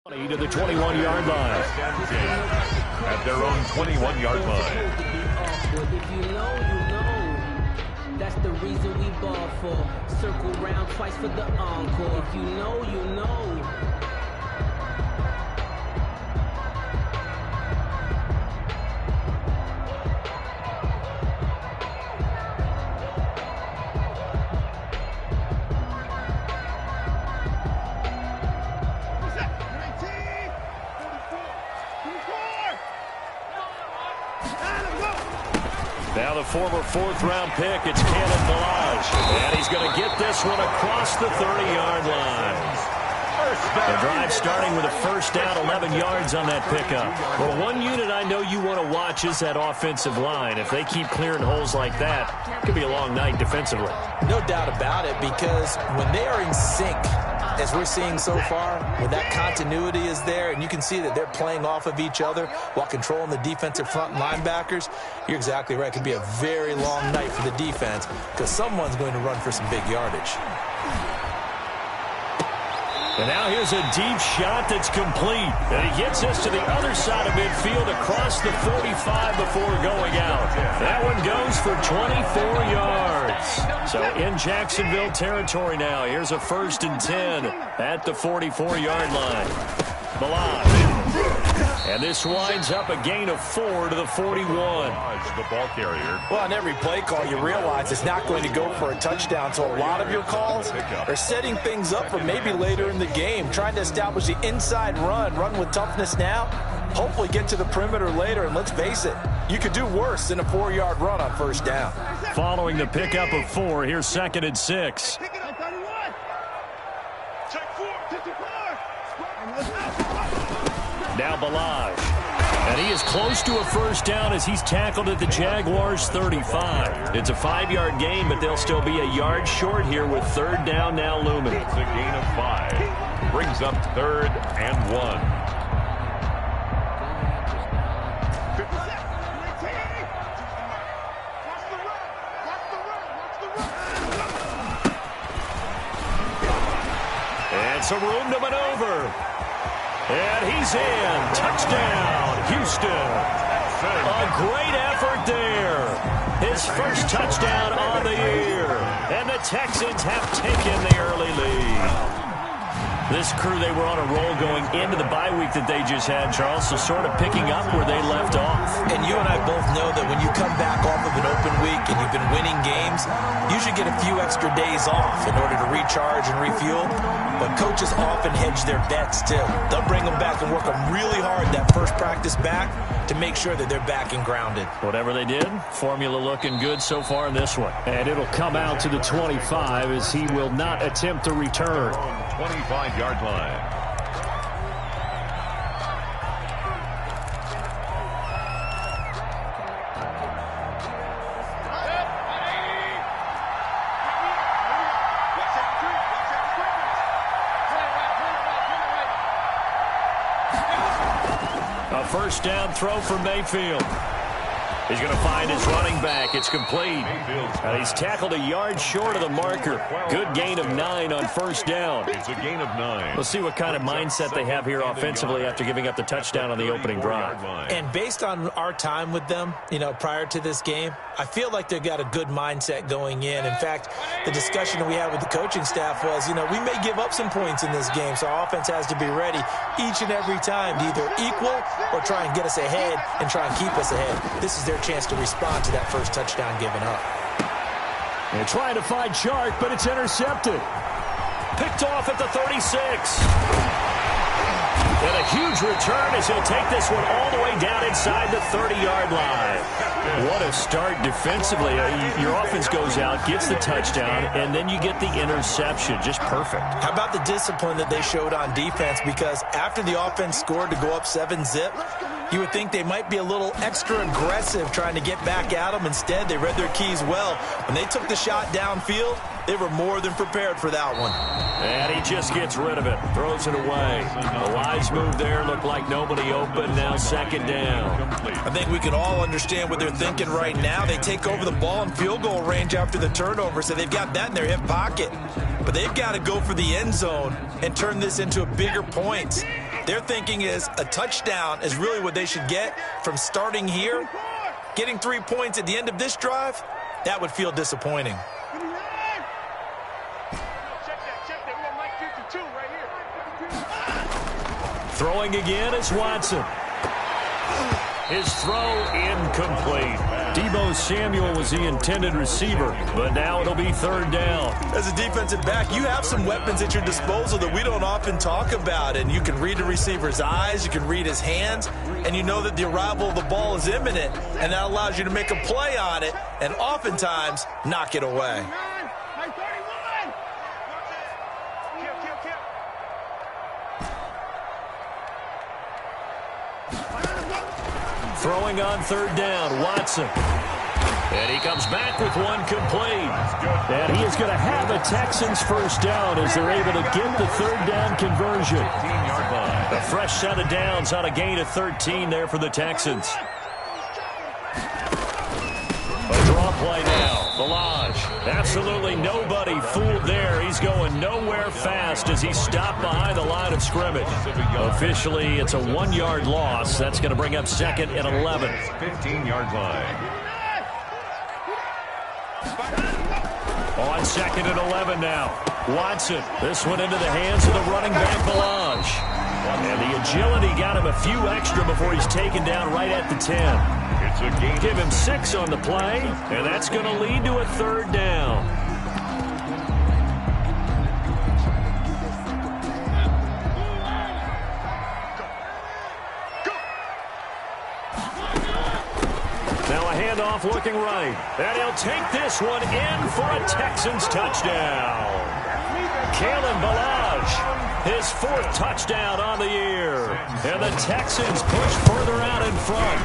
To the 21-yard line. At their own 21-yard line. If you know, you know. That's the reason we ball for. Circle round twice for the encore. If you know, you know. Now the former fourth-round pick, it's Cannon Balaj. And he's going to get this one across the 30-yard line. The drive starting with a first down, 11 yards on that pickup. Well, one unit I know you want to watch is that offensive line. If they keep clearing holes like that, it could be a long night defensively. No doubt about it, because when they are in sync, as we're seeing so far, when that continuity is there and you can see that they're playing off of each other while controlling the defensive front linebackers, you're exactly right. It could be a very long night for the defense because someone's going to run for some big yardage. And now here's a deep shot that's complete. And he gets us to the other side of midfield across the 45 before going out. That one goes for 24 yards. So in Jacksonville territory now. Here's a 1st and 10 at the 44-yard line. Balaj. And this winds up a gain of 4 to the 41. The ball carrier. Well, on every play call, you realize it's not going to go for a touchdown. So a lot of your calls are setting things up for maybe later in the game, trying to establish the inside run with toughness now, hopefully get to the perimeter later. And let's face it, you could do worse than a 4-yard run on first down. Following the pickup of 4, here's 2nd and 6. Now Balaj. And he is close to a first down as he's tackled at the Jaguars' 35. It's a 5-yard gain, but they'll still be a yard short here with 3rd down now looming. It's a gain of 5. Brings up 3rd and 1. And some room to maneuver. And he's in. Touchdown, Houston. A great effort there. His first touchdown on the year. And the Texans have taken the early lead. This crew, they were on a roll going into the bye week that they just had, Charles, so sort of picking up where they left off. And you and I both know that when you come back off of an open week and you've been winning games, you should get a few extra days off in order to recharge and refuel. But coaches often hedge their bets, too. They'll bring them back and work them really hard that first practice back to make sure that they're back and grounded. Whatever they did, formula looking good so far in this one. And it'll come out to the 25 as he will not attempt to return. 25-yard line. A first down throw for Mayfield. He's going to find his running back. It's complete. And he's tackled a yard short of the marker. Good gain of 9 on first down. It's a gain of 9. We'll see what kind of mindset they have here offensively after giving up the touchdown on the opening drive. And based on our time with them, prior to this game, I feel like they've got a good mindset going in. In fact, the discussion that we had with the coaching staff was, we may give up some points in this game, so our offense has to be ready each and every time to either equal or try and get us ahead and try and keep us ahead. This is their chance to respond to that first touchdown given up. They're trying to find Chark, but it's intercepted. Picked off at the 36. And a huge return as he'll take this one all the way down inside the 30-yard line. What a start defensively. Your offense goes out, gets the touchdown, and then you get the interception. Just perfect. How about the discipline that they showed on defense? Because after the offense scored to go up 7-zip, you would think they might be a little extra aggressive trying to get back at them. Instead, they read their keys well. When they took the shot downfield, they were more than prepared for that one. And he just gets rid of it, throws it away. A wise move there, looked like nobody open, now 2nd down. I think we can all understand what they're thinking right now. They take over the ball in field goal range after the turnover, so they've got that in their hip pocket. But they've got to go for the end zone and turn this into a bigger point. Their thinking is a touchdown is really what they should get from starting here. Getting 3 points at the end of this drive, that would feel disappointing. Throwing again is Watson. His throw incomplete. Deebo Samuel was the intended receiver, but now it'll be third down. As a defensive back, you have some weapons at your disposal that we don't often talk about, and you can read the receiver's eyes, you can read his hands, and you know that the arrival of the ball is imminent, and that allows you to make a play on it and oftentimes knock it away. Throwing on third down, Watson. And he comes back with one complete. And he is going to have a Texans first down as they're able to get the third down conversion. 15-yard line. A fresh set of downs on a gain of 13 there for the Texans. A draw play now. Balaj. Absolutely nobody fooled there. He's going nowhere fast as he stopped behind the line of scrimmage. Officially, it's a 1-yard loss. That's going to bring up second and 11. 15-yard line. On second and 11 now. Watson. This one into the hands of the running back, Balaj. And the agility got him a few extra before he's taken down right at the 10. It's a gain. Give him 6 on the play, and that's going to lead to a third down. Now a handoff looking right, and he'll take this one in for a Texans touchdown. Kalen Balaj, his 4th touchdown on the year, and the Texans push further out in front.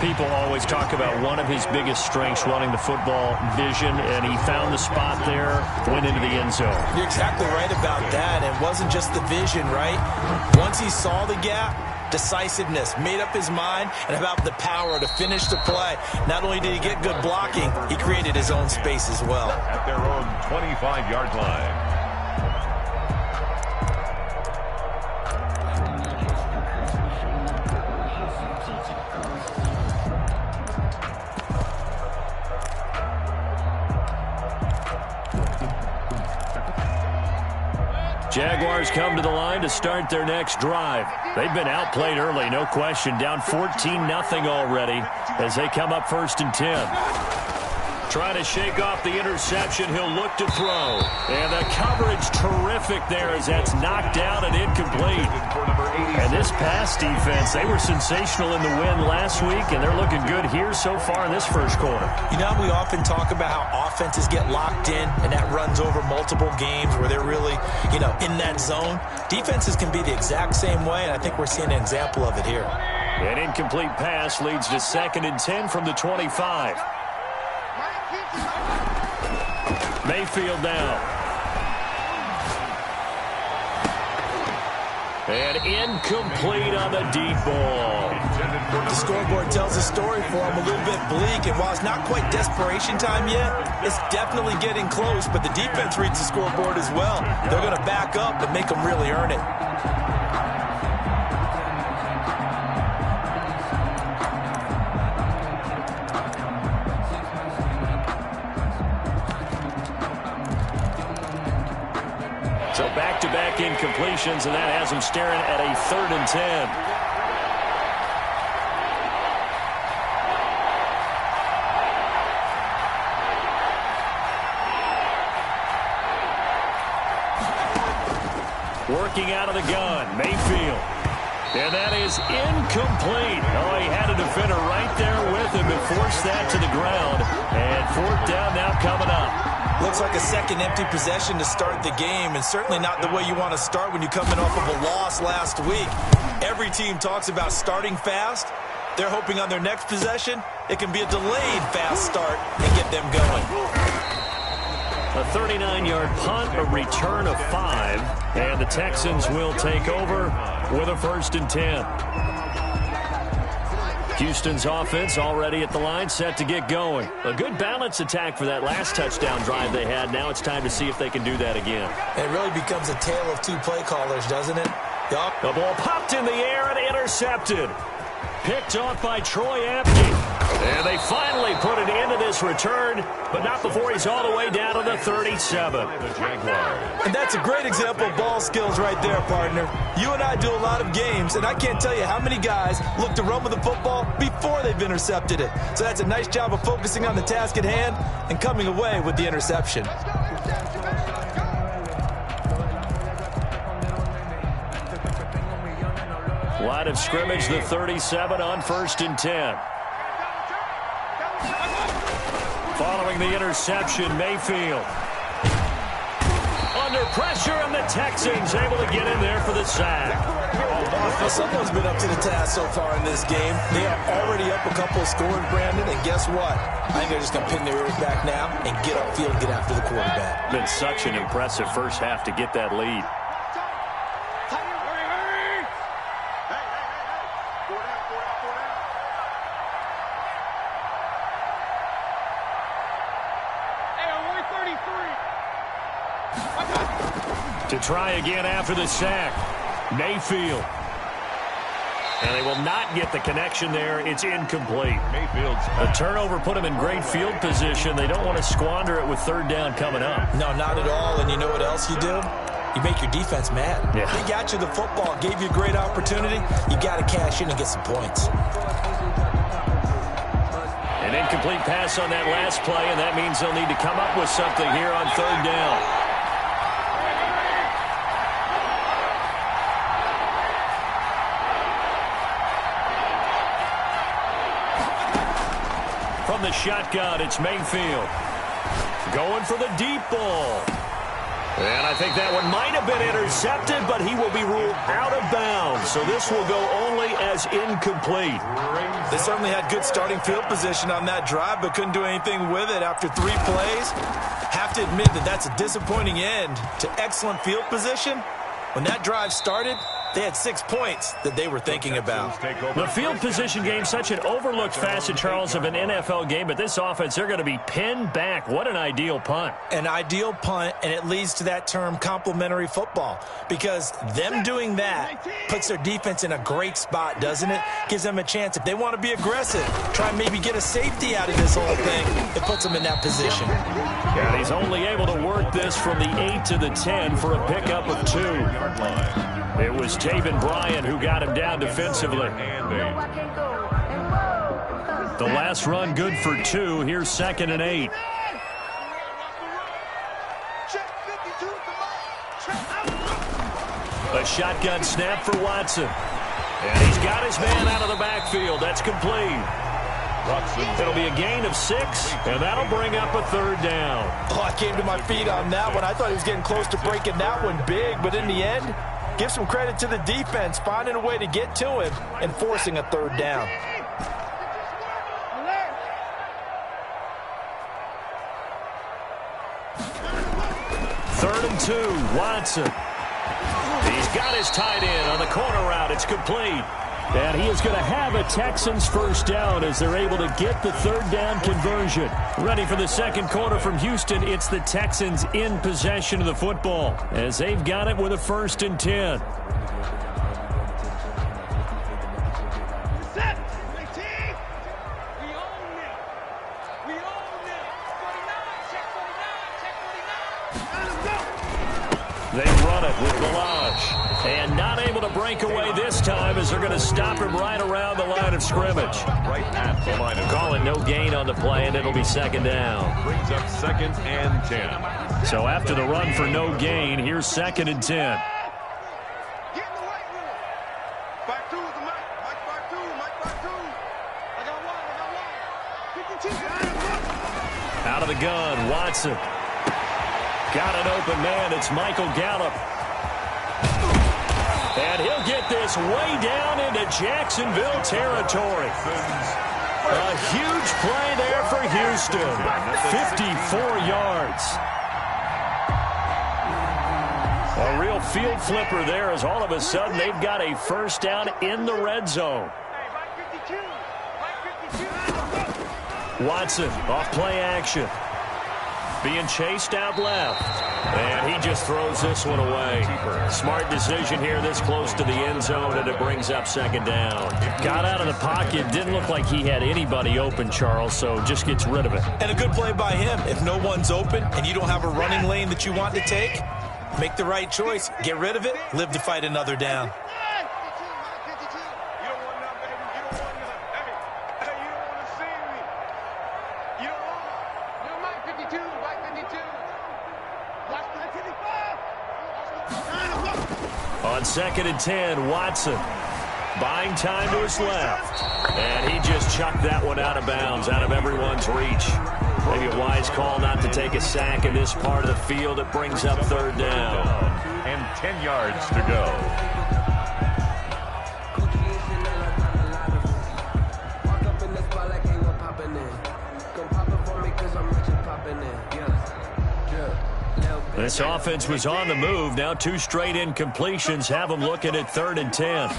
People always talk about one of his biggest strengths running the football, vision, and he found the spot there, went into the end zone. You're exactly right about that. It wasn't just the vision, right? Once he saw the gap, decisiveness, made up his mind, and about the power to finish the play. Not only did he get good blocking, he created his own space as well. At their own 25-yard line. Jaguars come to the line to start their next drive. They've been outplayed early, no question. Down 14-0 already as they come up 1st and 10. Trying to shake off the interception. He'll look to throw. And the coverage terrific there as that's knocked down and incomplete. And this pass defense, they were sensational in the win last week, and they're looking good here so far in this first quarter. You know, we often talk about how offenses get locked in, and that runs over multiple games where they're really, in that zone. Defenses can be the exact same way, and I think we're seeing an example of it here. An incomplete pass leads to 2nd and 10 from the 25. Mayfield now. And incomplete on the deep ball. The scoreboard tells a story for him, a little bit bleak, and while it's not quite desperation time yet, it's definitely getting close, but the defense reads the scoreboard as well. They're going to back up and make them really earn it. So back-to-back incompletions, and that has them staring at a 3rd and 10. Working out of the gun, Mayfield. And that is incomplete. Oh, he had a defender right there with him and forced that to the ground. And 4th down now coming up. Looks like a second empty possession to start the game, and certainly not the way you want to start when you're coming off of a loss last week. Every team talks about starting fast. They're hoping on their next possession, it can be a delayed fast start and get them going. A 39-yard punt, a return of 5, and the Texans will take over with a 1st and 10. Houston's offense already at the line, set to get going. A good balance attack for that last touchdown drive they had. Now it's time to see if they can do that again. It really becomes a tale of 2 play callers, doesn't it? The ball popped in the air and intercepted. Picked off by Troy Apke. And they finally put an end to this return, but not before he's all the way down to the 37. And that's a great example of ball skills right there, partner. You and I do a lot of games, and I can't tell you how many guys look to run with the football before they've intercepted it. So that's a nice job of focusing on the task at hand and coming away with the interception. Line of scrimmage, the 37 on 1st and 10. Following the interception, Mayfield. Under pressure, and the Texans able to get in there for the sack. Well, someone's been up to the task so far in this game. They are already up a couple of scores, Brandon, and guess what? I think they're just going to pin their ears back now and get upfield and get after the quarterback. Been such an impressive first half to get that lead. To try again after the sack, Mayfield. And they will not get the connection there. It's incomplete. The turnover put them in great field position. They don't want to squander it with 3rd down coming up. No, not at all. And you know what else you do? You make your defense mad. Yeah. They got you the football, gave you a great opportunity. You got to cash in and get some points. An incomplete pass on that last play, and that means they'll need to come up with something here on 3rd down. From the shotgun, it's Mayfield. Going for the deep ball. And I think that one might have been intercepted, but he will be ruled out of bounds. So this will go only as incomplete. They certainly had good starting field position on that drive, but couldn't do anything with it after 3 plays. Have to admit that that's a disappointing end to excellent field position. When that drive started, they had 6 points that they were thinking about. The field position game, such an overlooked facet, Charles, of an NFL game, but this offense, they're going to be pinned back. What an ideal punt. An ideal punt, and it leads to that term complementary football, because them doing that puts their defense in a great spot, doesn't it? Gives them a chance. If they want to be aggressive, try and maybe get a safety out of this whole thing, it puts them in that position. Yeah, he's only able to work this from the 8 to the 10 for a pickup of 2. It was Taven Bryan who got him down defensively. The last run good for 2. Here's 2nd and 8. A shotgun snap for Watson. And he's got his man out of the backfield. That's complete. It'll be a gain of 6, and that'll bring up a 3rd down. Oh, I came to my feet on that one. I thought he was getting close to breaking that one big, but in the end, give some credit to the defense, finding a way to get to him and forcing a 3rd down. Third and 2, Watson. He's got his tight end on the corner route. It's complete. And he is going to have a Texans 1st down as they're able to get the 3rd down conversion. Ready for the 2nd quarter from Houston. It's the Texans in possession of the football as they've got it with a 1st and 10. They run it with Balaj. And not able to break away this time as they're going to stop him right around the line of scrimmage. Right at the line of Call it no gain on the play, and it'll be 2nd down. brings up 2nd and 10. So after the run for no gain, here's 2nd and 10. Out of the gun, Watson. Got an open man. It's Michael Gallup. And he'll get this way down into Jacksonville territory. A huge play there for Houston. 54 yards. A real field flipper there as all of a sudden they've got a 1st down in the red zone. Watson off play action. being chased out left. And he just throws this one away. Smart decision here this close to the end zone, and it brings up second down. Got out of the pocket. Didn't look like he had anybody open, Charles, so just gets rid of it. And a good play by him. If no one's open and you don't have a running lane that you want to take, make the right choice. Get rid of it. Live to fight another down. On 2nd and 10, Watson buying time to his left. And he just chucked that one out of bounds, out of everyone's reach. Maybe a wise call not to take a sack in this part of the field. It brings up third down. And 10 yards to go. This offense was on the move. Now 2 straight incompletions have them looking at 3rd and 10.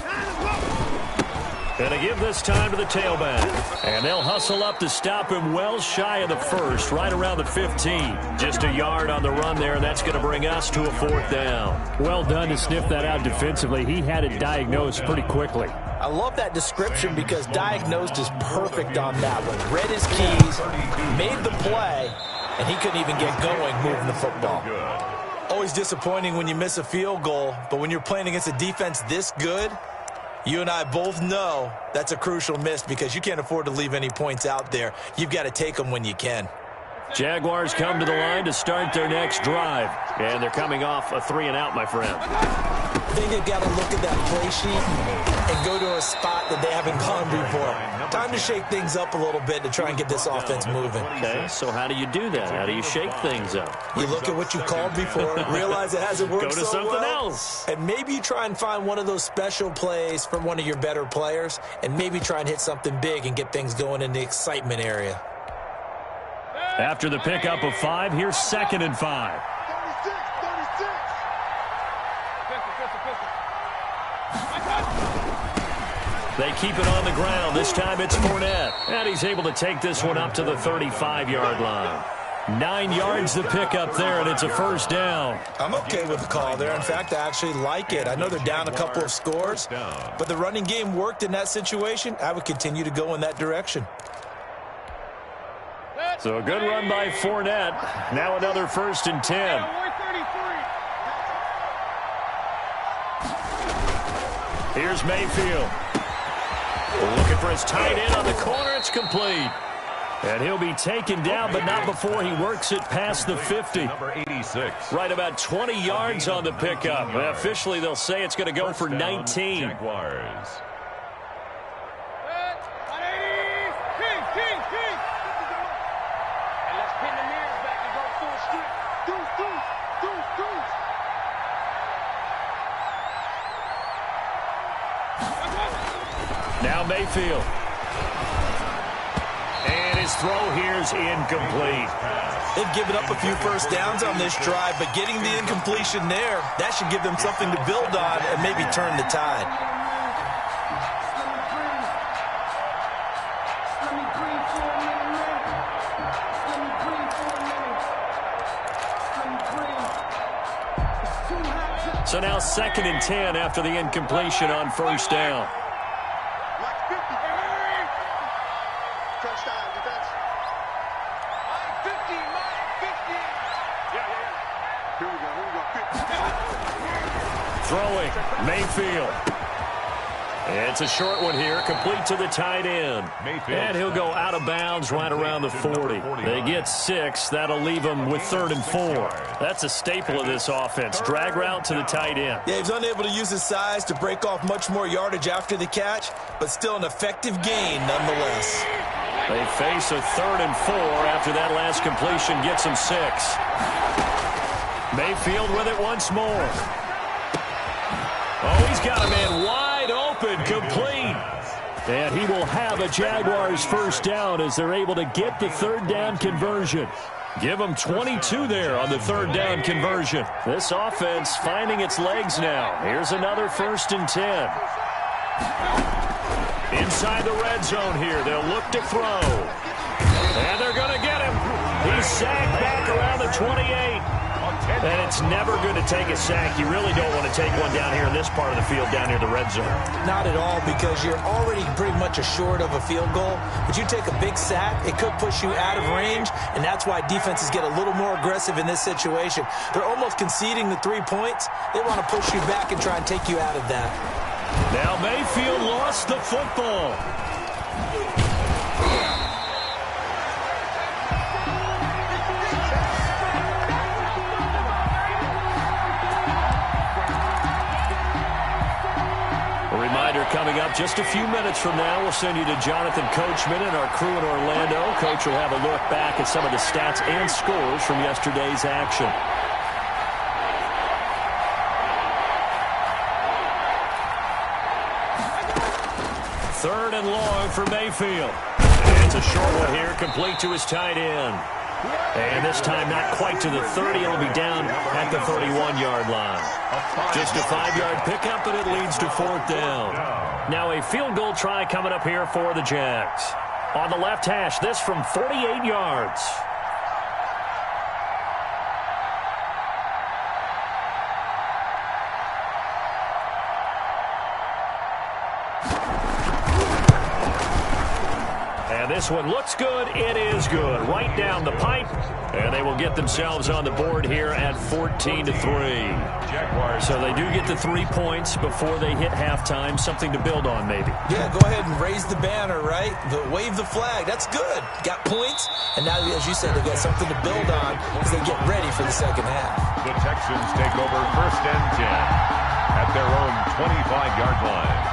Gonna give this time to the tailback. And they'll hustle up to stop him well shy of the first, right around the 15. Just a yard on the run there, and that's going to bring us to a 4th down. Well done to sniff that out defensively. He had it diagnosed pretty quickly. I love that description because diagnosed is perfect on that one. Read his keys, made the play, and he couldn't even get going moving the football. Always disappointing when you miss a field goal, but when you're playing against a defense this good, you and I both know that's a crucial miss because you can't afford to leave any points out there. You've got to take them when you can. Jaguars come to the line to start their next drive. And they're coming off a 3-and-out, my friend. I think they've got to look at that play sheet and go to a spot that they haven't gone before. Time to shake things up a little bit to try and get this offense moving. Okay, so how do you do that? How do you shake things up? You look at what you called before, realize it hasn't worked so well. Go to something else. And maybe you try and find one of those special plays from one of your better players, and maybe try and hit something big and get things going in the excitement area. After the pickup of 5, here's 2nd and 5. They keep it on the ground. This time it's Fournette. And he's able to take this one up to the 35-yard line. 9 yards to pick up there, and it's a 1st down. I'm okay with the call there. In fact, I actually like it. I know they're down a couple of scores, but the running game worked in that situation. I would continue to go in that direction. So a good run by Fournette. Now another 1st and 10. Here's Mayfield. Looking for his tight end on the corner. It's complete. And he'll be taken down, but not before he works it past the 50. Number 86. Right about 20 yards on the pickup. Officially, they'll say it's going to go for 19. Jaguars. Now Mayfield. And his throw here's incomplete. They've given up a few 1st downs on this drive, but getting the incompletion there, that should give them something to build on and maybe turn the tide. So now 2nd and 10 after the incompletion on 1st down. Throwing, Mayfield. It's a short one here, complete to the tight end. And he'll go out of bounds right around the 40. They get 6. That'll leave them with 3rd and 4. That's a staple of this offense. Drag route to the tight end. Yeah, he's unable to use his size to break off much more yardage after the catch, but still an effective gain nonetheless. They face a 3rd and 4 after that last completion gets them 6. Mayfield with it once more. Oh, he's got a man wide open, complete. And he will have a Jaguars 1st down as they're able to get the 3rd down conversion. Give them 22 there on the 3rd down conversion. This offense finding its legs now. Here's another 1st and 10. Inside the red zone here, they'll look to throw. And they're going to get him. He's sacked back around the 28. And it's never good to take a sack. You really don't want to take one down here in this part of the field, down near the red zone. Not at all, because you're already pretty much assured of a field goal. But you take a big sack, it could push you out of range, and that's why defenses get a little more aggressive in this situation. They're almost conceding the 3 points. They want to push you back and try and take you out of that. Now Mayfield lost the football. Coming up just a few minutes from now, we'll send you to Jonathan Coachman and our crew in Orlando. Coach will have a look back at some of the stats and scores from yesterday's action. Third and long for Mayfield. And it's a short one here, complete to his tight end. And this time not quite to the 30. It'll be down at the 31-yard line. Just a 5-yard pickup, and it leads to fourth down. Now a field goal try coming up here for the Jags. On the left hash, this from 48 yards. And this one looks good. It is good. Right down the pipe. And they will get themselves on the board here at 14-3. So they do get the 3 points before they hit halftime. Something to build on, maybe. Yeah, go ahead and raise the banner, right? Wave the flag. That's good. Got points. And now, as you said, they got something to build on as they get ready for the second half. The Texans take over 1st and 10 at their own 25-yard line.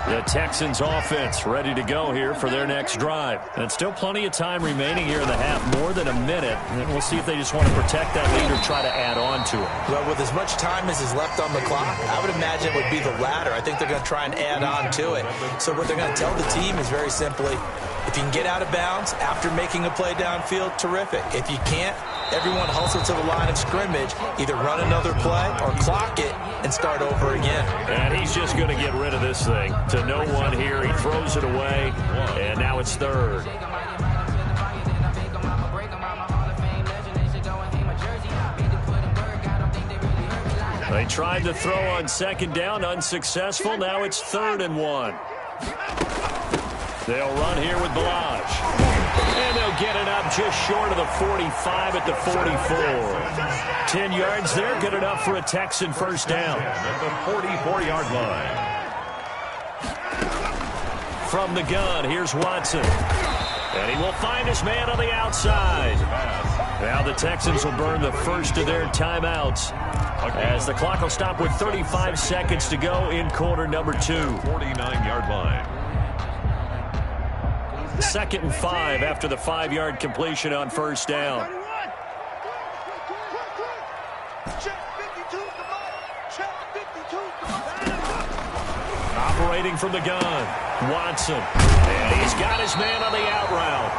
The Texans offense ready to go here for their next drive. And still plenty of time remaining here in the half, more than a minute. And we'll see if they just want to protect that lead or try to add on to it. Well, with as much time as is left on the clock, I would imagine it would be the latter. I think they're going to try and add on to it. So what they're going to tell the team is very simply, if you can get out of bounds after making a play downfield, terrific. If you can't, everyone hustle to the line of scrimmage, either run another play or clock it and start over again. And he's just going to get rid of this thing to no one here. He throws it away, and now it's third. They tried to throw on second down, unsuccessful. Now it's 3rd and 1. They'll run here with Balaj. And they'll get it up just short of the 45 at the 44. 10 yards there, good enough for a Texan first down. At the 44-yard line. From the gun, here's Watson. And he will find his man on the outside. Now the Texans will burn the first of their timeouts as the clock will stop with 35 seconds to go in quarter number 2. 49-yard line. 2nd and 5 after the 5-yard completion on first down. Operating from the gun, Watson. And he's got his man on the out route.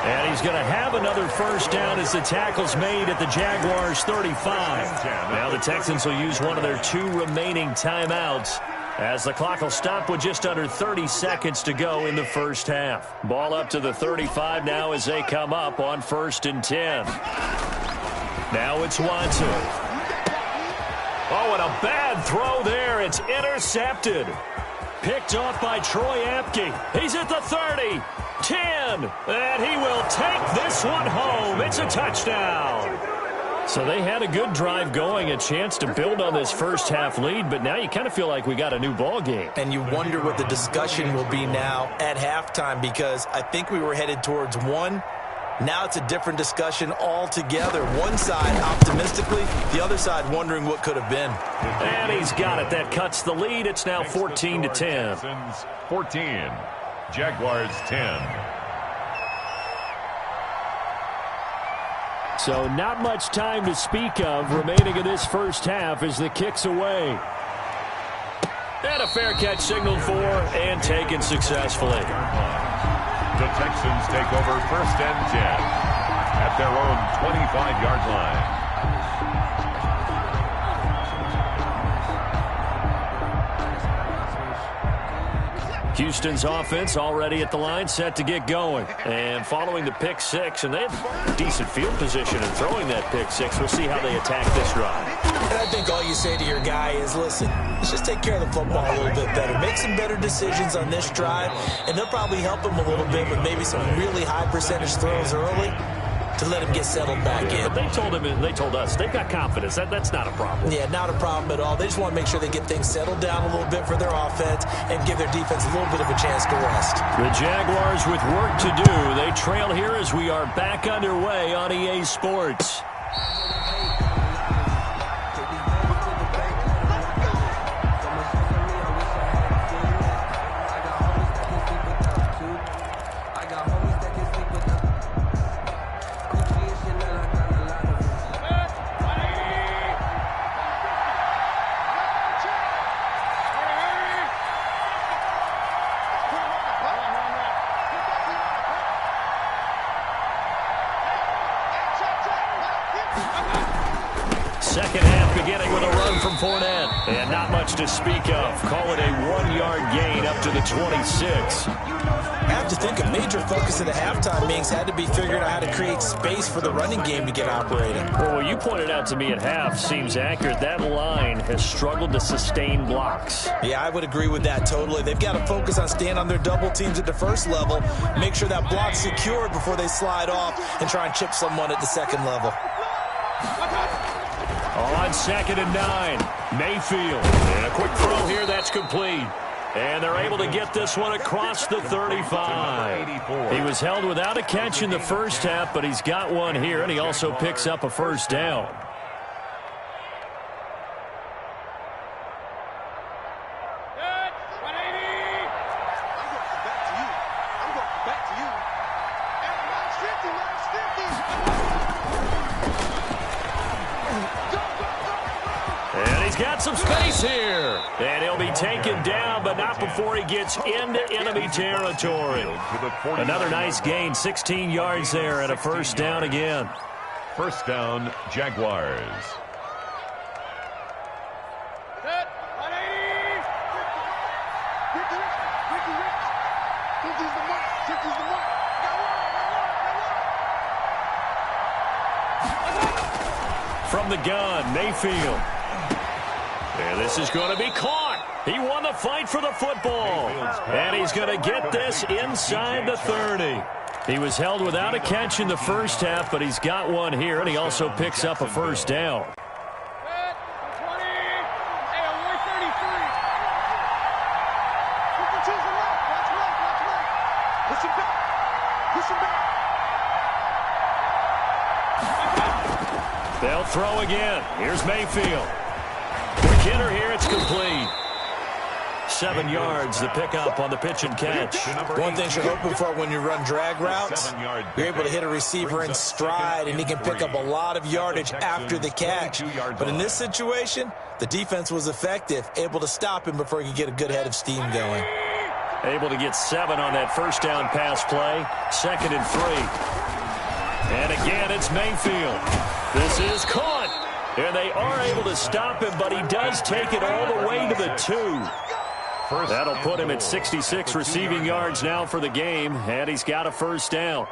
And he's going to have another first down as the tackle's made at the Jaguars' 35. Now the Texans will use one of their 2 remaining timeouts as the clock will stop with just under 30 seconds to go in the first half. Ball up to the 35 now as they come up on 1st and 10. Now it's Watson. Oh, and a bad throw there. It's intercepted. Picked off by Troy Apke. He's at the 30, 10, and he will take this one home. It's a touchdown. So they had a good drive going, a chance to build on this first half lead, but now you kind of feel like we got a new ball game. And you wonder what the discussion will be now at halftime, because I think we were headed towards one. Now it's a different discussion altogether. One side optimistically, the other side wondering what could have been. And he's got it. That cuts the lead. It's now 14-10. 14. Jaguars 10. So not much time to speak of remaining in this first half as the kick's away. And a fair catch signaled for and taken successfully. The Texans take over 1st and 10 at their own 25-yard line. Houston's offense already at the line, set to get going. And following the pick six, and they have decent field position in throwing that pick six. We'll see how they attack this drive. And I think all you say to your guy is, listen, let's just take care of the football a little bit better. Make some better decisions on this drive, and they'll probably help him a little bit with maybe some really high percentage throws early to let him get settled back in. But they told him, and they told us, they've got confidence. That's not a problem. Yeah, not a problem at all. They just want to make sure they get things settled down a little bit for their offense and give their defense a little bit of a chance to rest. The Jaguars with work to do. They trail here as we are back underway on EA Sports. Second half beginning with a run from Fournette. And not much to speak of. Call it a 1-yard gain up to the 26. I have to think a major focus of the halftime meetings had to be figuring out how to create space for the running game to get operating. Well, what you pointed out to me at half seems accurate. That line has struggled to sustain blocks. Yeah, I would agree with that totally. They've got to focus on staying on their double teams at the first level, make sure that block's secured before they slide off and try and chip someone at the second level. On 2nd and 9, Mayfield. And a quick throw here, that's complete. And they're able to get this one across the 35. He was held without a catch in the first half, but he's got one here, and he also picks up a first down. Got some space here. And he'll be taken down, but not before he gets into enemy territory. Another nice gain, 16 yards there, and a first down again. First down, Jaguars. From the gun, Mayfield. And this is going to be caught. He won the fight for the football. And he's going to get this inside the 30. He was held without a catch in the first half, but he's got one here, and he also picks up a first down. They'll throw again. Here's Mayfield. Quick hitter here, it's complete. 7 yards, the pickup on the pitch and catch. One thing you're hoping for when you run drag routes, you're able to hit a receiver in stride, and he can pick up a lot of yardage after the catch. But in this situation, the defense was effective, able to stop him before he could get a good head of steam going. Able to get 7 on that first down pass play. 2nd and 3. And again, it's Mayfield. This is caught. And they are able to stop him, but he does take it all the way to the 2. That'll put him at 66 receiving yards now for the game, and he's got a first down.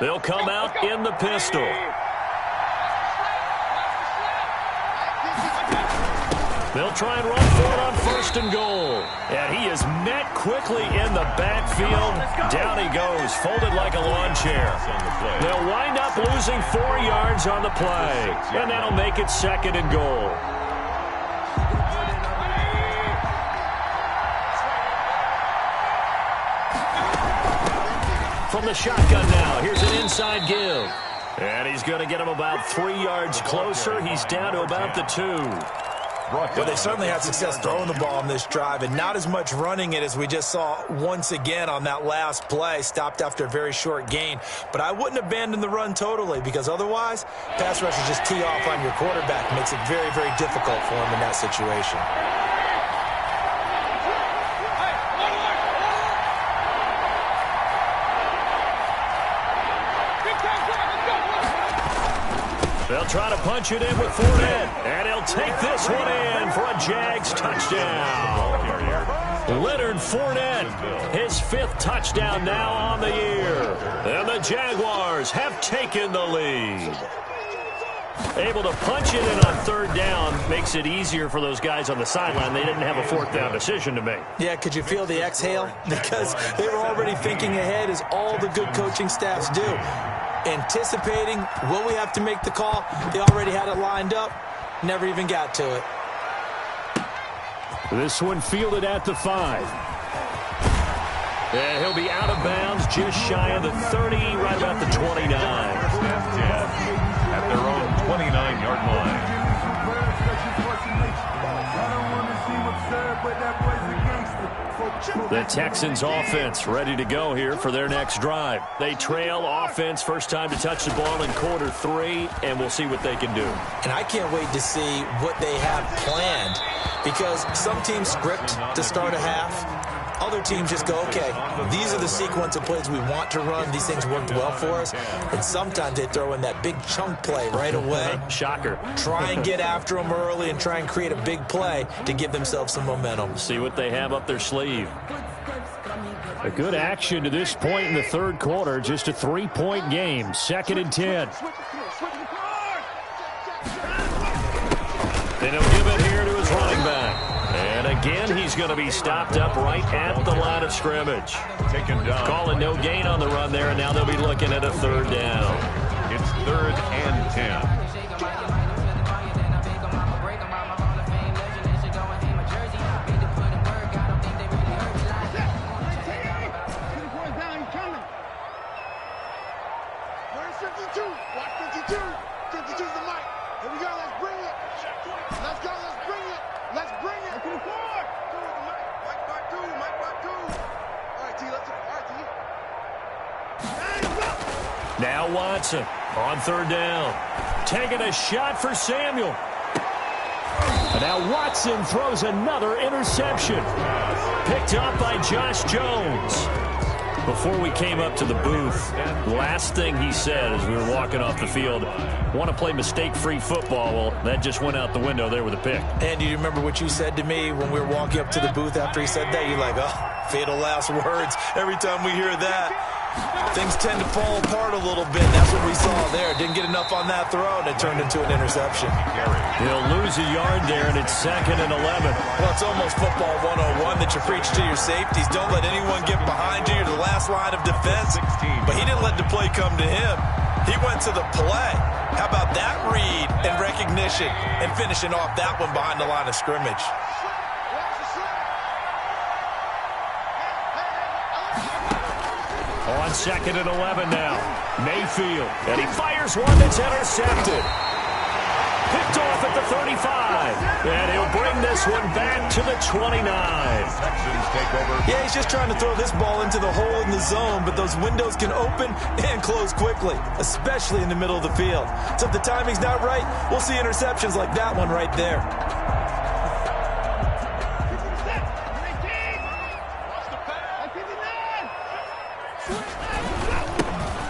They'll come out in the pistol. They'll try and run for it on 1st and goal. And he is met quickly in the backfield. Down he goes, folded like a lawn chair. They'll wind up losing 4 yards on the play. And that'll make it 2nd and goal. From the shotgun now, here's an inside give. And he's going to get him about 3 yards closer. He's down to about the 2. But they certainly had success throwing the ball on this drive, and not as much running it as we just saw once again on that last play. Stopped after a very short gain. But I wouldn't abandon the run totally, because otherwise, pass rushers just tee off on your quarterback. Makes it very, very difficult for him in that situation. They'll try to punch it in with Fournette. And he'll take this one in for a Jags touchdown. Leonard Fournette, his 5th touchdown now on the year. And the Jaguars have taken the lead. Able to punch it in on 3rd down makes it easier for those guys on the sideline. They didn't have a 4th down decision to make. Yeah, could you feel the exhale? Because they were already thinking ahead, as all the good coaching staffs do. Anticipating, will we have to make the call? They already had it lined up, never even got to it. This one fielded at the 5. And he'll be out of bounds just shy of the 30, right about the 29. At their own 29-yard line. The Texans offense ready to go here for their next drive. They trail offense, first time to touch the ball in quarter 3, and we'll see what they can do. And I can't wait to see what they have planned, because some teams script to start a half. Other teams just go, okay, these are the sequence of plays we want to run. These things worked well for us. And sometimes they throw in that big chunk play right away. Shocker. Try and get after them early and try and create a big play to give themselves some momentum. See what they have up their sleeve. A good action to this point in the 3rd quarter. Just a 3-point game. 2nd and 10. Then he'll give it here to his running back. And again, he's going to be stopped up right at the line of scrimmage. Taken down. Calling no gain on the run there, and now they'll be looking at a 3rd down. It's 3rd and 10. Where's 52? Watch 52. 52's the mic. Here we go. Let's bring it. Let's go. Let's bring it. Let's bring it. To the forward. Mike part 2. Mike part 2. All right, T. Let's go. All right, T. Now Watson on 3rd down. Taking a shot for Samuel. And now Watson throws another interception. Picked up by Josh Jones. Before we came up to the booth, last thing he said as we were walking off the field, want to play mistake-free football. Well, that just went out the window there with a pick. And do you remember what you said to me when we were walking up to the booth after he said that? You're like, oh, fatal last words. Every time we hear that, things tend to fall apart a little bit. That's what we saw there. Didn't get enough on that throw, and it turned into an interception. He'll lose a yard there, and it's 2nd and 11. Well, it's almost football 101 that you preach to your safeties. Don't let anyone get behind you. You're the last line of defense. But he didn't let the play come to him. He went to the play. How about that read and recognition and finishing off that one behind the line of scrimmage? On 2nd and 11 now. Mayfield. And he fires one that's intercepted. Picked off at the 35. And he'll bring this one back to the 29. Texans take over. Yeah, he's just trying to throw this ball into the hole in the zone, but those windows can open and close quickly, especially in the middle of the field. So if the timing's not right, we'll see interceptions like that one right there.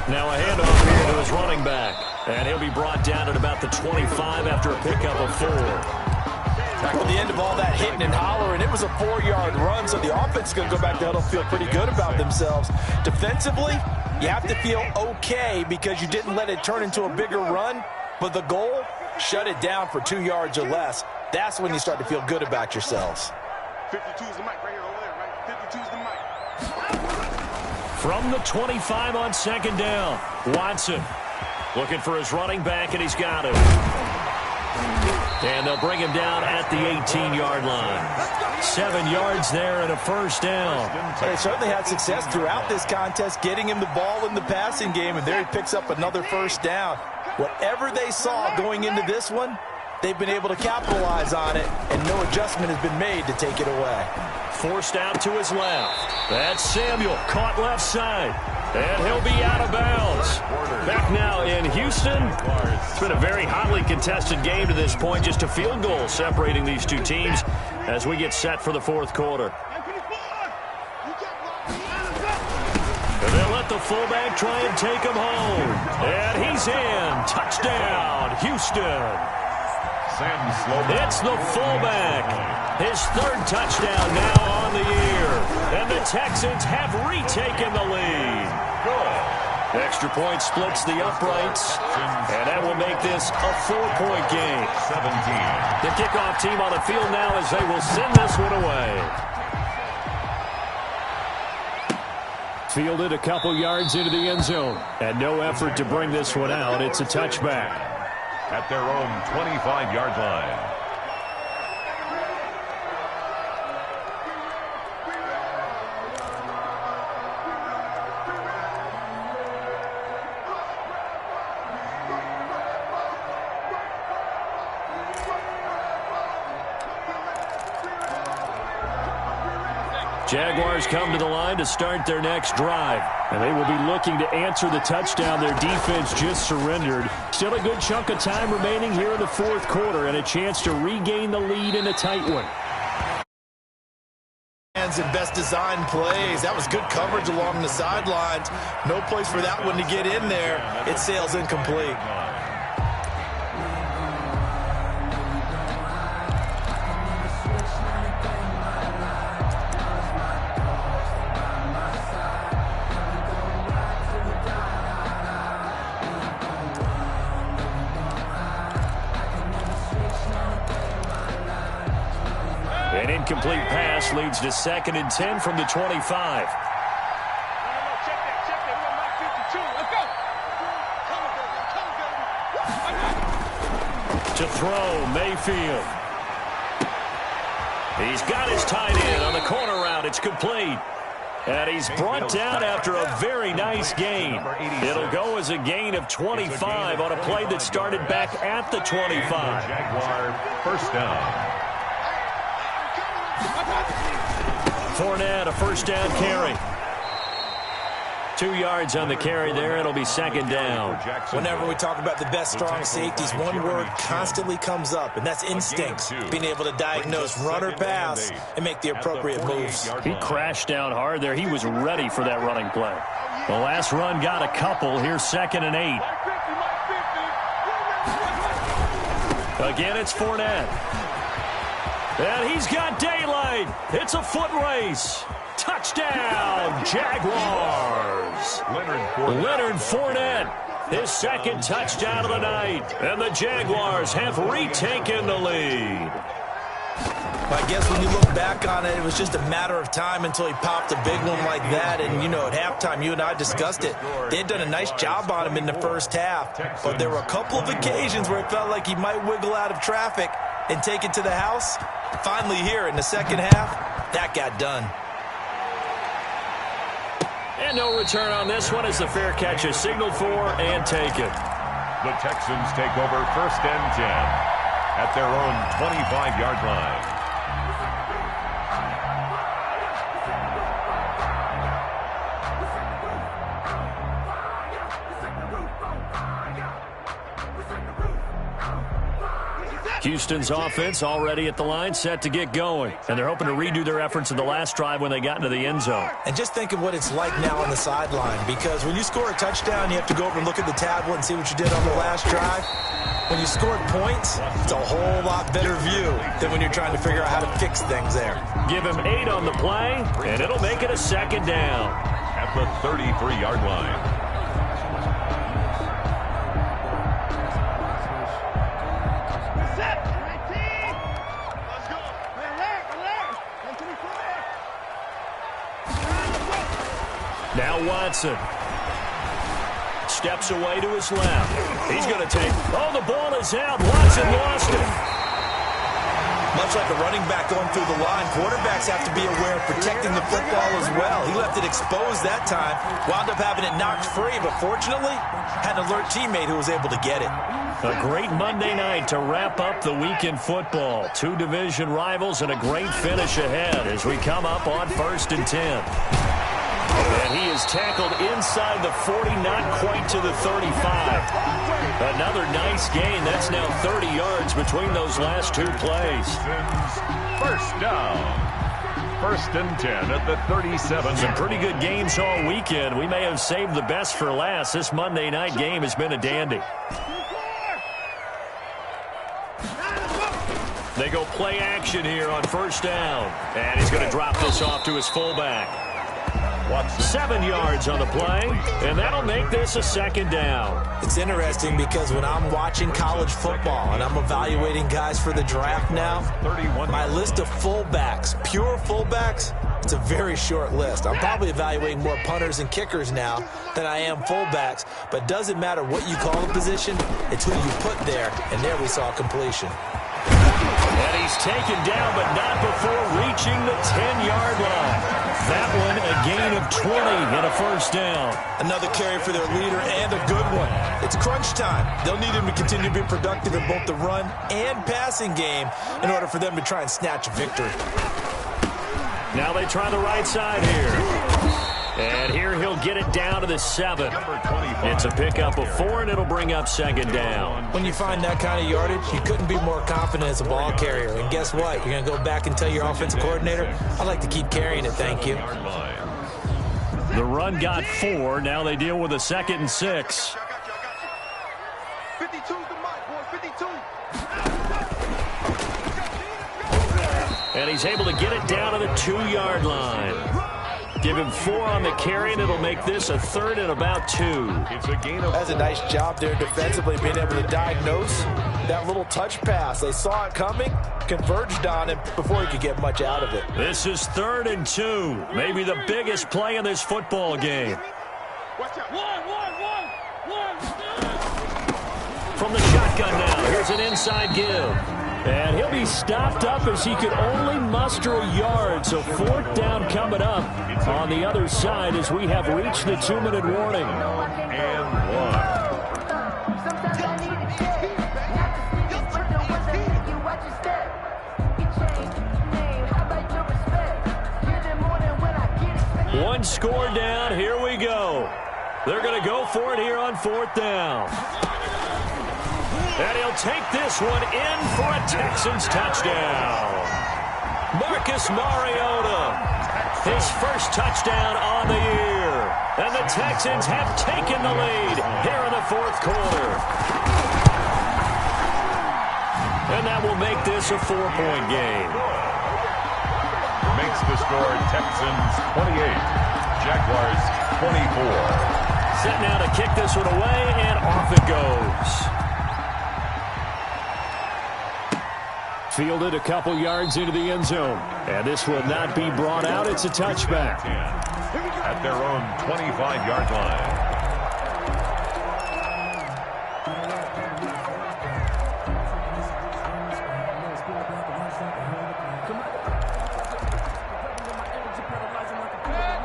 Now a handoff here to his running back. And he'll be brought down at about the 25 after a pickup of 4. Well, the end of all that hitting and hollering, it was a 4-yard run, so the offense is going to go back to huddle, feel pretty good about themselves. Defensively, you have to feel okay because you didn't let it turn into a bigger run, but the goal, shut it down for 2 yards or less. That's when you start to feel good about yourselves. 52's the mic right here over there, right? 52's the mic. From the 25 on 2nd down, Watson looking for his running back, and he's got him. And they'll bring him down at the 18-yard line. 7 yards there and a 1st down. They certainly had success throughout this contest, getting him the ball in the passing game, and there he picks up another 1st down. Whatever they saw going into this one, they've been able to capitalize on it, and no adjustment has been made to take it away. Forced out to his left. That's Samuel, caught left side. And he'll be out of bounds. Back now in Houston. It's been a very hotly contested game to this point. Just a field goal separating these two teams as we get set for the 4th quarter. And they'll let let the fullback try and take him home. And he's in. Touchdown, Houston. It's the fullback. His third touchdown now on the year. And the Texans have retaken the lead. Extra point splits the uprights. And that will make this a 4-point game. 17. The kickoff team on the field now as they will send this one away. Fielded a couple yards into the end zone. And no effort to bring this one out. It's a touchback. At their own 25-yard line. Jaguars come to the line to start their next drive. And they will be looking to answer the touchdown their defense just surrendered. Still a good chunk of time remaining here in the fourth quarter and a chance to regain the lead in a tight one. And best design plays. That was good coverage along the sidelines. No place for that one to get in there. It sails incomplete. An incomplete pass leads to 2nd and 10 from the 25. To throw, Mayfield. He's got his tight end on the corner route. It's complete. And he's brought down after a very nice gain. It'll go as a gain of 25 on a play that started back at the 25. Jaguar first down. Fournette, a first down carry. 2 yards on the carry there. It'll be 2nd down. Whenever we talk about the best strong safeties, one word constantly comes up, and that's instincts. Being able to diagnose run or pass and make the appropriate moves. He crashed down hard there. He was ready for that running play. The last run got a couple. Here's 2nd and 8. Again, it's Fournette. And he's got daylight. It's a foot race. Touchdown, Jaguars. Leonard Fournette, his 2nd touchdown of the night. And the Jaguars have retaken the lead. I guess when you look back on it, it was just a matter of time until he popped a big one like that. And, you know, at halftime, you and I discussed it. They had done a nice job on him in the first half. But there were a couple of occasions where it felt like he might wiggle out of traffic and take it to the house. Finally here in the second half, that got done. And no return on this one as the fair catch is signaled for and taken. The Texans take over 1st and 10 at their own 25-yard line. Houston's offense already at the line, set to get going. And they're hoping to redo their efforts in the last drive when they got into the end zone. And just think of what it's like now on the sideline, because when you score a touchdown, you have to go over and look at the tablet and see what you did on the last drive. When you scored points, it's a whole lot better view than when you're trying to figure out how to fix things there. Give him 8 on the play, and it'll make it a 2nd down. At the 33-yard line. Now Watson steps away to his left. He's going to take. Oh, the ball is out. Watson lost it. Much like a running back going through the line, quarterbacks have to be aware of protecting the football as well. He left it exposed that time, wound up having it knocked free, but fortunately, had an alert teammate who was able to get it. A great Monday night to wrap up the week in football. 2 division rivals and a great finish ahead as we come up on 1st and 10. And he is tackled inside the 40, not quite to the 35. Another nice gain. That's now 30 yards between those last 2 plays. First down. first and 10 at the 37. Some pretty good games all weekend. We may have saved the best for last. This Monday night game has been a dandy. They go play action here on first down. And he's going to drop this off to his fullback. 7 yards on the play, and that'll make this a second down. It's interesting because when I'm watching college football and I'm evaluating guys for the draft now, my list of fullbacks, pure fullbacks, it's a very short list. I'm probably evaluating more punters and kickers now than I am fullbacks, but it doesn't matter what you call the position, it's who you put there, and there we saw completion. And he's taken down, but not before reaching the 10-yard line. That one a gain of 20 and a first down. Another carry for their leader and a good one. It's crunch time. They'll need him to continue to be productive in both the run and passing game in order for them to try and snatch a victory. Now they try the right side here. And here he'll get it down to the 7. It's a pickup of 4, and it'll bring up second down. When you find that kind of yardage, you couldn't be more confident as a ball carrier. And guess what? You're going to go back and tell your offensive coordinator, I'd like to keep carrying it, thank you. The run got 4. Now they deal with a 2nd and 6. 52's the mark, boy, 52. And he's able to get it down to the 2-yard line. Give him 4 on the carry, and it'll make this a 3rd and about 2. It's a gain of... That's a nice job there defensively, being able to diagnose that little touch pass. They saw it coming, converged on him before he could get much out of it. This is 3rd and 2. Maybe the biggest play in this football game. Watch out. One. From the shotgun now, here's an inside give. And he'll be stopped up as he could only muster a yard. So 4th down coming up on the other side as we have reached the 2-minute warning. And 1. One score down. Here we go. They're going to go for it here on 4th down. And he'll take this one in for a Texans touchdown. Marcus Mariota, his first touchdown on the year. And the Texans have taken the lead here in the 4th quarter. And that will make this a 4-point game. makes the score Texans 28, Jaguars 24. Set now to kick this one away, and off it goes. Fielded a couple yards into the end zone. And this will not be brought out. It's a touchback. At their own 25-yard line.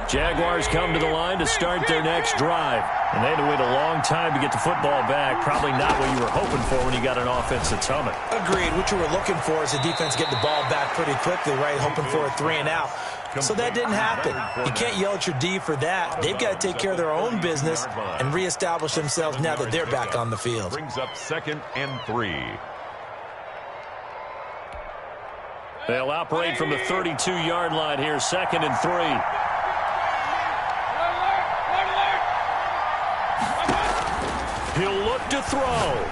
Jaguars come to the line to start their next drive. And they had to wait a long time to get the football back. Probably not what you were hoping for when you got an offense that's humming. Agreed. What you were looking for is the defense getting the ball back pretty quickly, right? Hoping for a 3 and out. So that didn't happen. You can't yell at your D for that. They've got to take care of their own business and reestablish themselves now that they're back on the field. Brings up 2nd and 3. They'll operate from the 32-yard line here, 2nd and 3. He'll look to throw.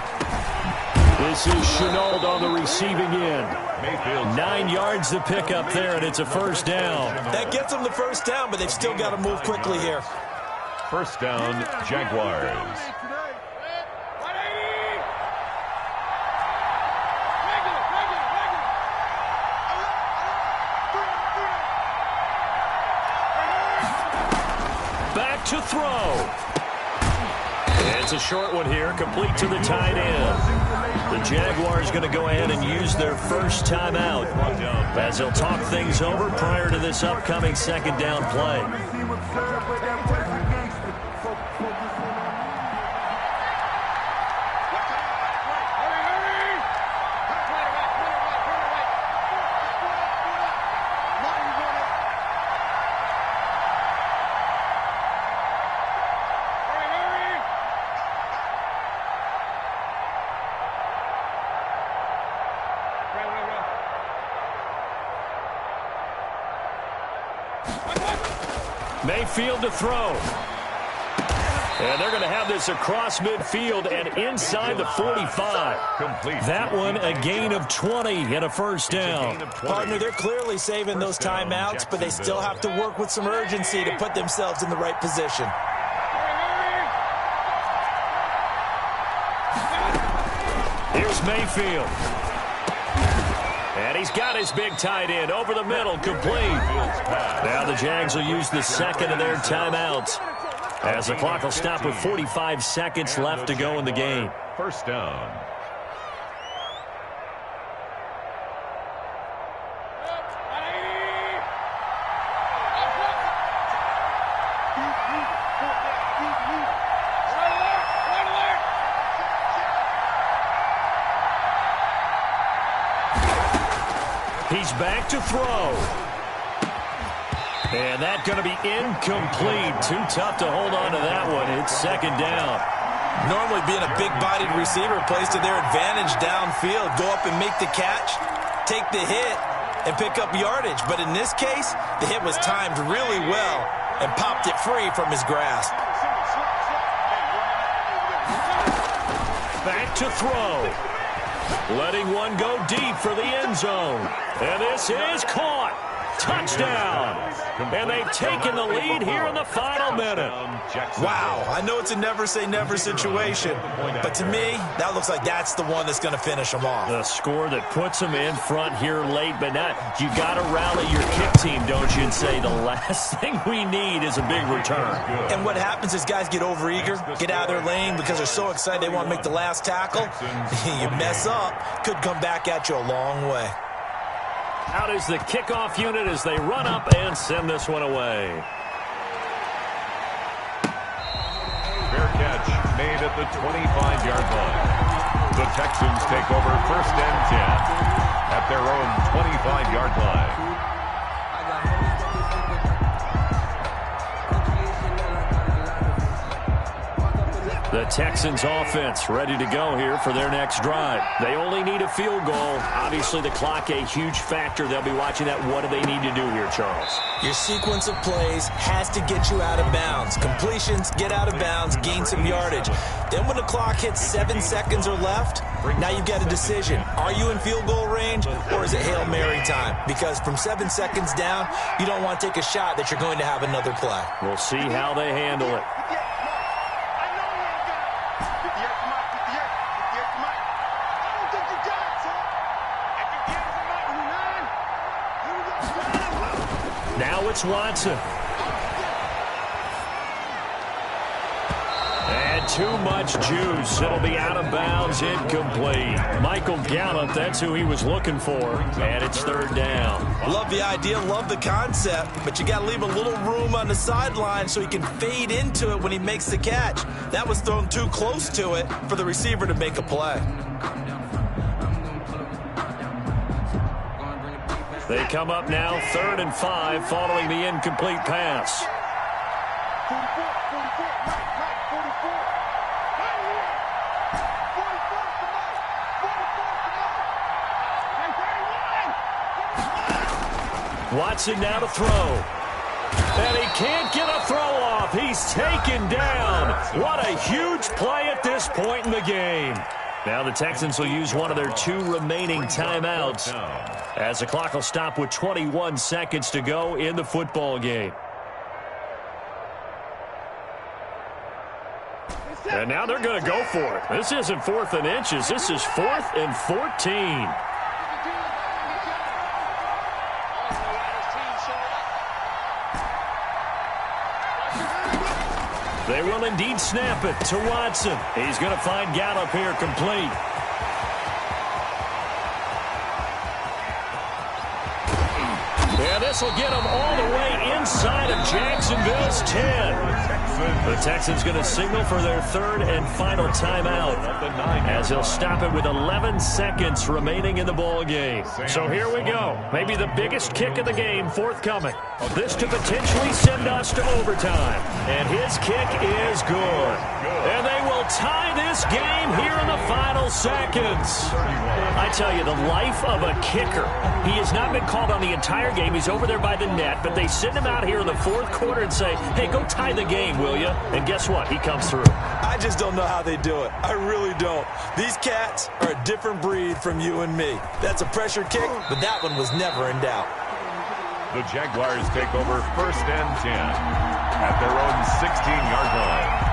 This is Chenault on the receiving end. Mayfield 9 yards to pick up there, and it's a first down. That gets them the first down, but they've still got to move quickly here. First down, Jaguars. Back to throw. It's a short one here, complete to the tight end. The Jaguars going to go ahead and use their first timeout as they'll talk things over prior to this upcoming second down play. Mayfield to throw. And they're going to have this across midfield and inside the 45. Complete. That one a gain of 20 and a first down. Partner, they're clearly saving those timeouts, but they still have to work with some urgency to put themselves in the right position. Here's Mayfield. And he's got his big tight end over the middle, complete. Now the Jags will use the second of their timeouts, as the clock will stop with 45 seconds left to go in the game. First down. He's back to throw. And that's going to be incomplete. Too tough to hold on to that one. It's second down. Normally being a big-bodied receiver plays to their advantage downfield. Go up and make the catch, take the hit, and pick up yardage. But in this case, the hit was timed really well and popped it free from his grasp. Back to throw. Letting one go deep for the end zone. And this is caught. Touchdown. And they've taken the lead here in the final minute. Wow, I know it's a never-say-never situation, but to me, that looks like that's the one that's going to finish them off. The score that puts them in front here late, but not. You got to rally your kick team, don't you, and say the last thing we need is a big return. And what happens is guys get overeager, get out of their lane because they're so excited they want to make the last tackle. You mess up, could come back at you a long way. Out is the kickoff unit as they run up and send this one away. Fair catch made at the 25-yard line. The Texans take over first and 10 at their own 25-yard line. The Texans offense ready to go here for their next drive. They only need a field goal. Obviously, the clock a huge factor. They'll be watching that. What do they need to do here, Charles? Your sequence of plays has to get you out of bounds. Completions, get out of bounds, gain some yardage. Then when the clock hits 7 seconds or left, now you've got a decision. Are you in field goal range or is it Hail Mary time? Because from 7 seconds down, you don't want to take a shot that you're going to have another play. We'll see how they handle it. Now it's Watson. And too much juice. It'll be out of bounds, incomplete. Michael Gallup, that's who he was looking for. And it's third down. Love the idea, love the concept, but you got to leave a little room on the sideline so he can fade into it when he makes the catch. That was thrown too close to it for the receiver to make a play. They come up now, 3rd and 5, following the incomplete pass. Watson now to throw. And he can't get a throw off. He's taken down. What a huge play at this point in the game. Now the Texans will use one of their 2 remaining timeouts as the clock will stop with 21 seconds to go in the football game. And now they're going to go for it. This isn't 4th and inches. This is 4th and 14. They will indeed snap it to Watson. He's going to find Gallup here complete. And this will get him all the way inside of Jacksonville's 10. The Texans going to signal for their 3rd and final timeout as they'll stop it with 11 seconds remaining in the ball game. So here we go. Maybe the biggest kick of the game forthcoming. This to potentially send us to overtime. And his kick is good. And they will tie this game here in the final seconds. I tell you, the life of a kicker. He has not been called on the entire game. He's over there by the net, but they send him out here in the fourth quarter and say, hey, go tie the game, will you? And guess what? He comes through. I just don't know how they do it. I really don't. These cats are a different breed from you and me. That's a pressure kick, but that one was never in doubt. The Jaguars take over 1st and 10 at their own 16-yard line.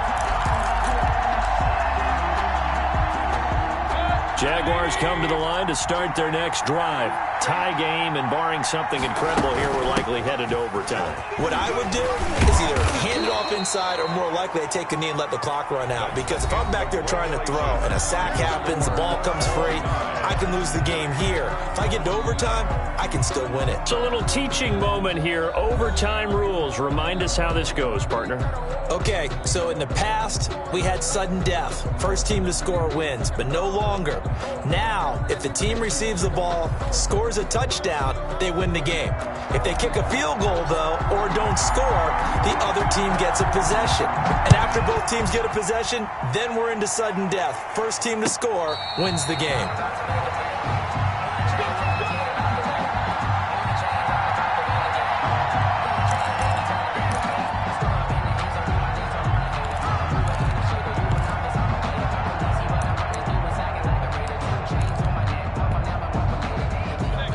Jaguars come to the line to start their next drive. Tie game, and barring something incredible here, we're likely headed to overtime. What I would do is either hand it off inside or more likely I take a knee and let the clock run out. Because if I'm back there trying to throw and a sack happens, the ball comes free, I can lose the game here. If I get to overtime, I can still win it. It's a little teaching moment here. Overtime rules. Remind us how this goes, partner. Okay, so in the past, we had sudden death. First team to score wins, but no longer. Now, if the team receives the ball, scores a touchdown, they win the game. If they kick a field goal, though, or don't score, the other team gets a possession. And after both teams get a possession, then we're into sudden death. First team to score wins the game.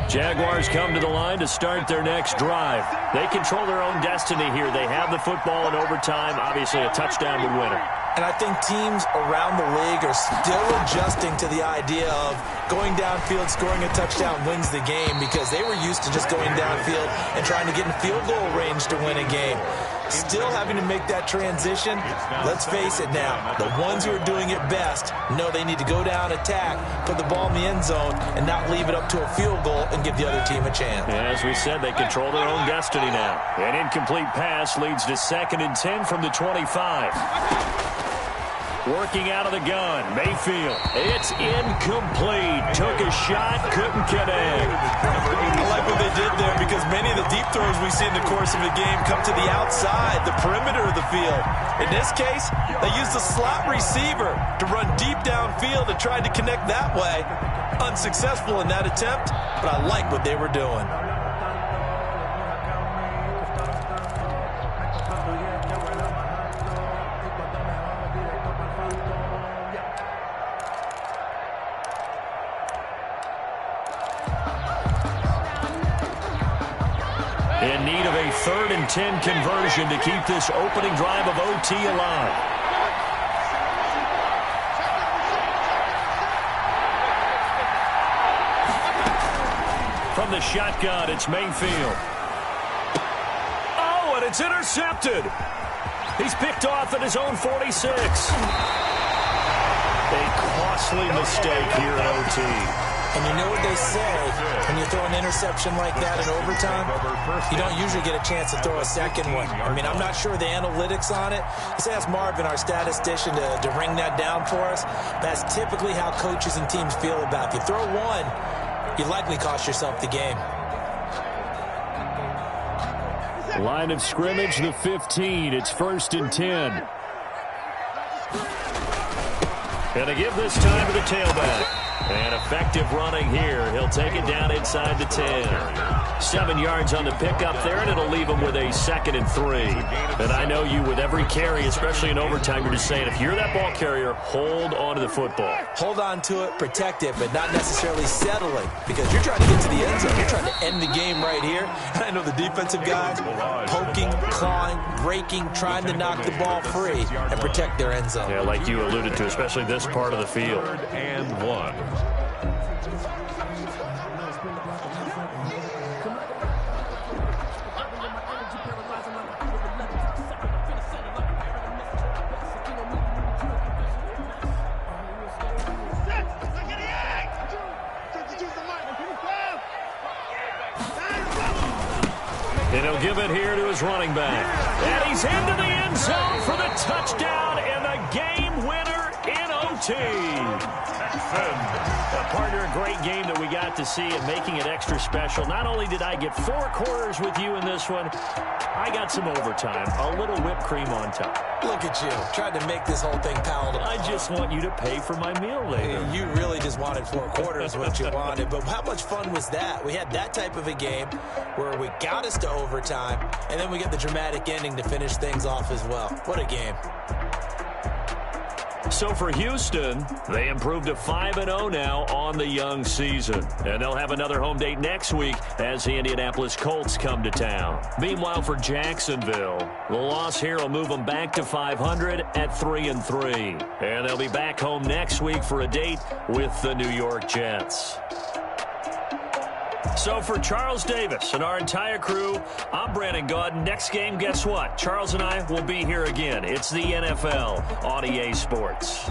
Jaguars come to the line to start their next drive. They control their own destiny here. They have the football in overtime. Obviously, a touchdown would win it. And I think teams around the league are still adjusting to the idea of going downfield, scoring a touchdown wins the game, because they were used to just going downfield and trying to get in field goal range to win a game. Still having to make that transition. Let's face it now, the ones who are doing it best know they need to go down, attack, put the ball in the end zone, and not leave it up to a field goal and give the other team a chance. Yeah, as we said, they control their own destiny now. An incomplete pass leads to 2nd and 10 from the 25. Working out of the gun, Mayfield. It's incomplete. Took a shot, couldn't connect. I like what they did there, because many of the deep throws we see in the course of a game come to the outside, the perimeter of the field. In this case, they used the slot receiver to run deep downfield and tried to connect that way. Unsuccessful in that attempt, but I like what they were doing. In need of a 3rd and 10 conversion to keep this opening drive of OT alive. From the shotgun, it's Mayfield. Oh, and it's intercepted. He's picked off at his own 46. A costly mistake here in OT. And you know what they say, when you throw an interception like that in overtime, you don't usually get a chance to throw a second one. I mean, I'm not sure the analytics on it. Let's ask Marvin, our statistician, to ring that down for us. That's typically how coaches and teams feel about it. If you throw one, you likely cost yourself the game. Line of scrimmage, the 15. It's 1st and 10. Gonna give this time to the tailback. And effective running here. He'll take it down inside the 10. 7 yards on the pickup there, and it'll leave him with a 2nd and 3. And I know you, with every carry, especially in overtime, you're just saying, if you're that ball carrier, hold on to the football. Hold on to it, protect it, but not necessarily settling, because you're trying to get to the end zone. You're trying to end the game right here. And I know the defensive guys poking, clawing, breaking, trying to knock the ball free and protect their end zone. Yeah, like you alluded to, especially this part of the field. 3rd and 1. And he'll give it here to his running back. And he's into the end zone for the touchdown and the game winner in OT. Partner, a great game that we got to see and making it extra special. Not only did I get 4 quarters with you in this one, I got some overtime, a little whipped cream on top. Look at you, tried to make this whole thing palatable. I just want you to pay for my meal later. You really just wanted 4 quarters what you wanted, but how much fun was that? We had that type of a game where we got us to overtime, and then we get the dramatic ending to finish things off as well. What a game. So for Houston, they improved to 5-0 now on the young season. And they'll have another home date next week as the Indianapolis Colts come to town. Meanwhile, for Jacksonville, the loss here will move them back to 500 at 3-3. And they'll be back home next week for a date with the New York Jets. So for Charles Davis and our entire crew, I'm Brandon Gaudin. Next game, guess what? Charles and I will be here again. It's the NFL on EA Sports.